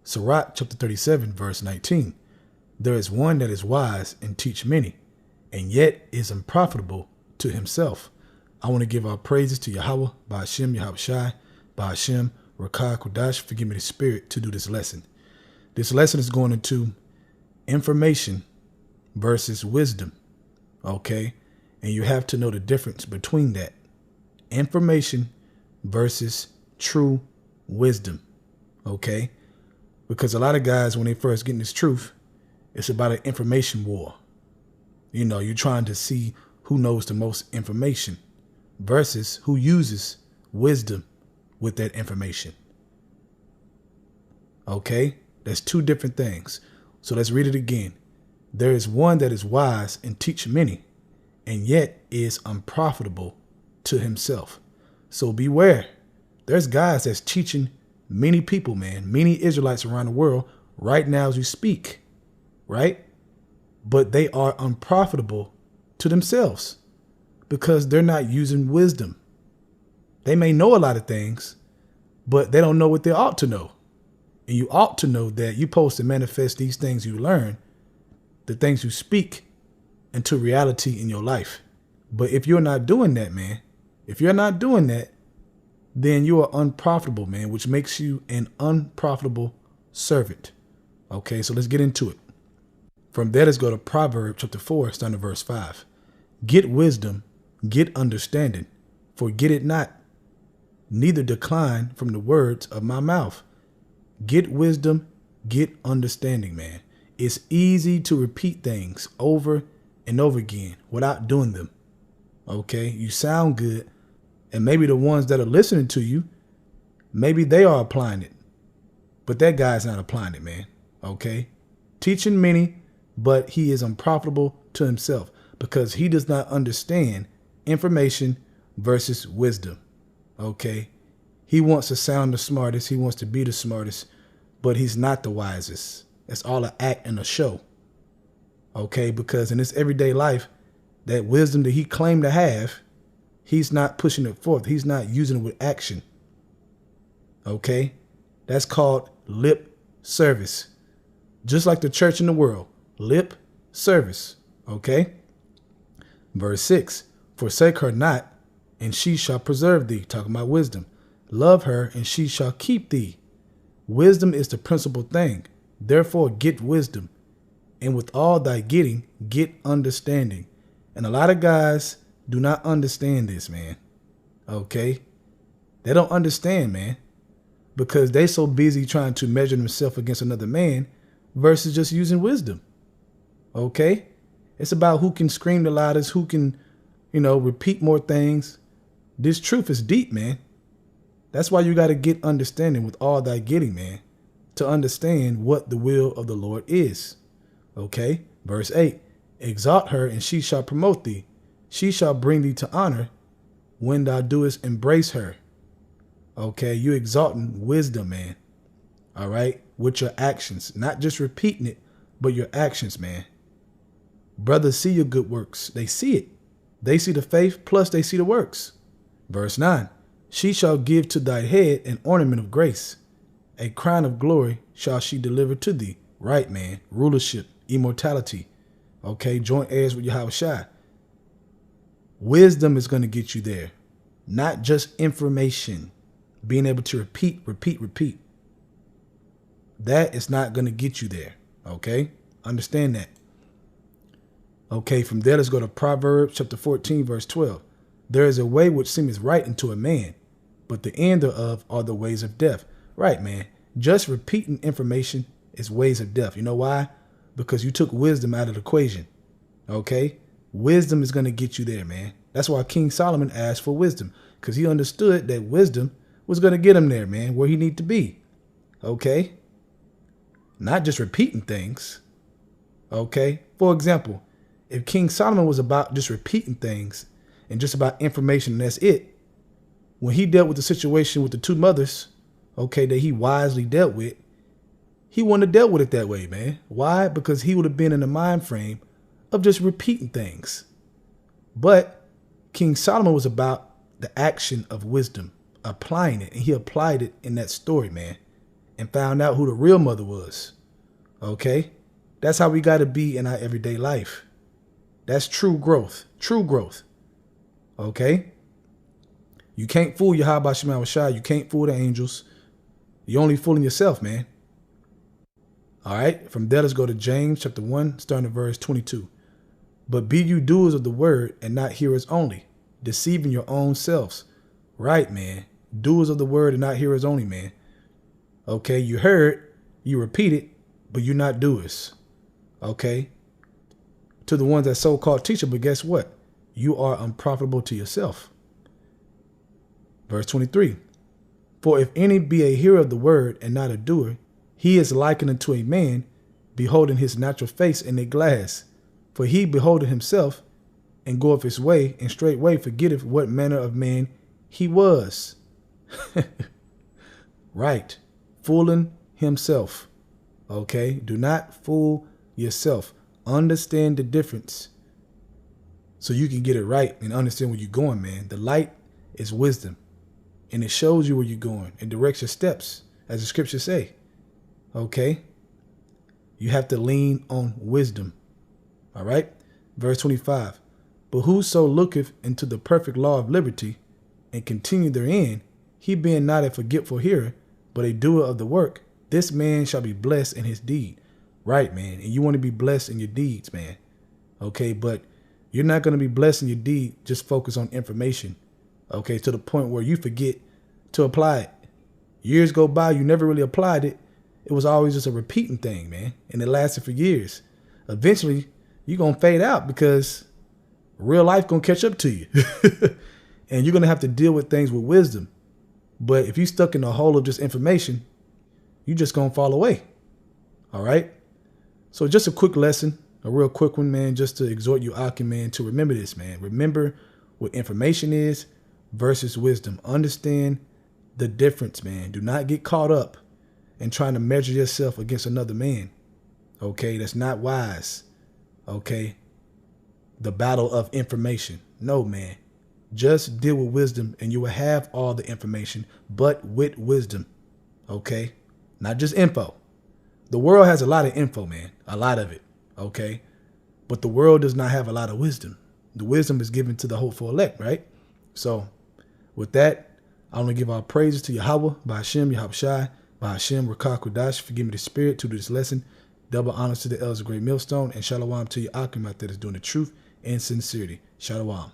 Sirach chapter 37, verse 19. There is one that is wise and teach many, and yet is unprofitable to himself. I want to give our praises to Yahweh, Bashar, Yahweh, Bashar, Rakah, Kodash, forgive me the spirit, to do this lesson. This lesson is going into information versus wisdom, okay? And you have to know the difference between that. Information versus true wisdom, okay? Because a lot of guys, when they first get in this truth, it's about an information war. You know, you're trying to see who knows the most information versus who uses wisdom with that information. Okay? That's two different things. So let's read it again. There is one that is wise and teach many, and yet is unprofitable to himself. So beware. There's guys that's teaching many people, man, many Israelites around the world right now as we speak, right? But they are unprofitable to themselves because they're not using wisdom. They may know a lot of things, but they don't know what they ought to know. And you ought to know that you're supposed to manifest these things you learn, the things you speak, into reality in your life. But if you're not doing that, man, if you're not doing that, then you are unprofitable, man, which makes you an unprofitable servant. Okay, so let's get into it. From there, let's go to Proverbs chapter 4, starting at verse 5. Get wisdom, get understanding, forget it not, neither decline from the words of my mouth. Get wisdom, get understanding, man. It's easy to repeat things over and over again without doing them. Okay, you sound good. And maybe the ones that are listening to you, maybe they are applying it. But that guy's not applying it, man. Okay, teaching many, but he is unprofitable to himself because he does not understand information versus wisdom. Okay, he wants to sound the smartest. He wants to be the smartest, but he's not the wisest. It's all an act and a show. Okay, because in his everyday life, that wisdom that he claimed to have, he's not pushing it forth. He's not using it with action. Okay, that's called lip service. Just like the church in the world, lip service. Okay. Verse 6, forsake her not, and she shall preserve thee. Talking about wisdom. Love her, and she shall keep thee. Wisdom is the principal thing. Therefore, get wisdom. And with all thy getting, get understanding. And a lot of guys do not understand this, man. Okay. They don't understand, man, because they so busy trying to measure themselves against another man versus just using wisdom. Okay. It's about who can scream the loudest, who can, repeat more things. This truth is deep, man. That's why you got to get understanding with all thy getting, man, to understand what the will of the Lord is. Okay. Verse 8, exalt her and she shall promote thee. She shall bring thee to honor when thou doest embrace her. Okay. You exalting wisdom, man. All right. With your actions, not just repeating it, but your actions, man. Brothers see your good works. They see it. They see the faith, plus they see the works. Verse 9, she shall give to thy head an ornament of grace. A crown of glory shall she deliver to thee. Right, man. Rulership, immortality. Okay. Joint heirs with Yahweh. Wisdom is going to get you there. Not just information. Being able to repeat. That is not going to get you there. Okay. Understand that. Okay, from there, let's go to Proverbs chapter 14, verse 12. There is a way which seemeth right unto a man, but the end thereof are the ways of death. Right, man. Just repeating information is ways of death. You know why? Because you took wisdom out of the equation. Okay? Wisdom is going to get you there, man. That's why King Solomon asked for wisdom, because he understood that wisdom was going to get him there, man, where he need to be. Okay? Not just repeating things. Okay? For example, if King Solomon was about just repeating things and just about information, and that's it, when he dealt with the situation with the two mothers, okay, that he wisely dealt with, he wouldn't have dealt with it that way, man. Why? Because he would have been in the mind frame of just repeating things. But King Solomon was about the action of wisdom, applying it, and he applied it in that story, man. and found out who the real mother was. Okay? That's how we got to be in our everyday life. That's true growth. True growth. Okay? You can't fool Yahweh Shema Shai. You can't fool the angels. You're only fooling yourself, man. All right? From there, let's go to James chapter 1, starting at verse 22. But be you doers of the word and not hearers only, deceiving your own selves. Right, man. Doers of the word and not hearers only, man. Okay? You heard, you repeat it, but you're not doers. Okay? To the ones that so-called teacher, but guess what? You are unprofitable to yourself. Verse 23. For if any be a hearer of the word and not a doer, he is likened unto a man beholding his natural face in a glass. For he beholdeth himself and goeth his way, and straightway forgetteth what manner of man he was. Right. Fooling himself. Okay? Do not fool yourself. Understand the difference so you can get it right and understand where you're going, man. The light is wisdom, and it shows you where you're going and directs your steps, as the scriptures say. Okay? You have to lean on wisdom. All right? Verse 25. But whoso looketh into the perfect law of liberty and continue therein, he being not a forgetful hearer, but a doer of the work, this man shall be blessed in his deed. Right, man. And you want to be blessed in your deeds, man. Okay, but you're not going to be blessed in your deed. Just focus on information. Okay, to the point where you forget to apply it. Years go by, you never really applied it. It was always just a repeating thing, man. And it lasted for years. Eventually, you're going to fade out because real life going to catch up to you. And you're going to have to deal with things with wisdom. But if you're stuck in a hole of just information, you're just going to fall away. All right? So just a quick lesson, a real quick one, man, just to exhort you, Akim, man, to remember this, man. Remember what information is versus wisdom. Understand the difference, man. Do not get caught up in trying to measure yourself against another man. Okay? That's not wise. Okay? The battle of information. No, man. Just deal with wisdom and you will have all the information, but with wisdom. Okay? Not just info. The world has a lot of info, man. A lot of it. Okay? But the world does not have a lot of wisdom. The wisdom is given to the hopeful elect, right? So, with that, I want to give our praises to Yahweh, by Hashem, Yahweh Shai, by Hashem, Rakah Kodash, forgive me the spirit to do this lesson. Double honors to the elders of Great Millstone, and Shalom to your Akim out there that's doing the truth and sincerity. Shalom.